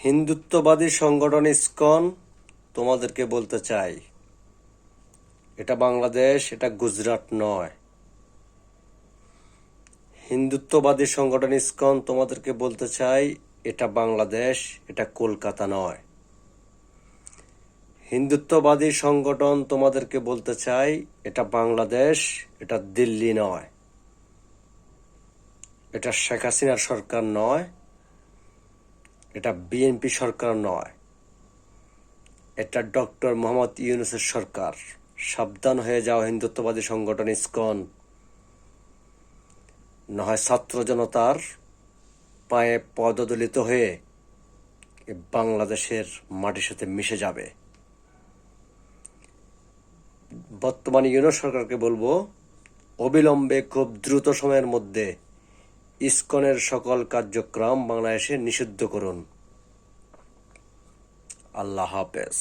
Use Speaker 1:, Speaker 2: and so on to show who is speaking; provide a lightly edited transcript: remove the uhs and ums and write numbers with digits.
Speaker 1: হিন্দুত্ববাদী সংগঠন ইসকন তোমাদেরকে বলতে চাই, এটা বাংলাদেশ, এটা গুজরাট নয়। হিন্দুত্ববাদী সংগঠন ইসকন তোমাদেরকে বলতে চাই, এটা বাংলাদেশ, এটা কলকাতা নয়। হিন্দুত্ববাদী সংগঠন তোমাদেরকে বলতে চাই, এটা বাংলাদেশ, এটা দিল্লি নয়। এটা শেখ হাসিনার সরকার নয়, এটা বিএনপি সরকার নয়, এটা ডক্টর মোহাম্মদ ইউনূসের সরকার। সাবধান হয়ে যাও হিন্দুত্ববাদী সংগঠন ইসকন, নয় ছাত্র জনতার পায়ে পদদলিত হয়ে বাংলাদেশের মাটির সাথে মিশে যাবে। বর্তমান ইউনূস সরকারকে বলবো, অবিলম্বে খুব দ্রুত সময়ের মধ্যে ইসকনের সকল কার্যক্রম বাংলাদেশে নিষিদ্ধ করুন। আল্লাহ হাফেজ।